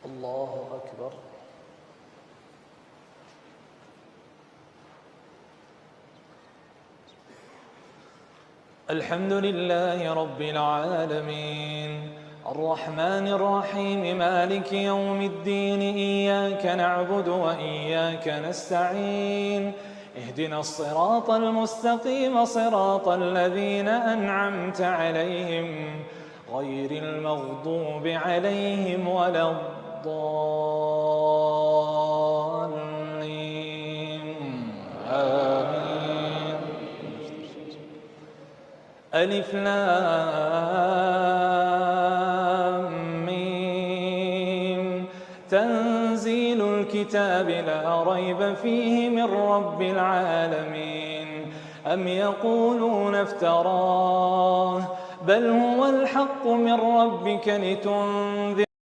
الله أكبر. الحمد لله رب العالمين الرحمن الرحيم مالك يوم الدين إياك نعبد وإياك نستعين اهدنا الصراط المستقيم صراط الذين أنعمت عليهم غير المغضوب عليهم ولا الضالين آمين. ألف لام ميم تنزيل الكتاب لا ريب فيه من رب العالمين أم يقولون افتراه بل هو الحق من ربك لتنذر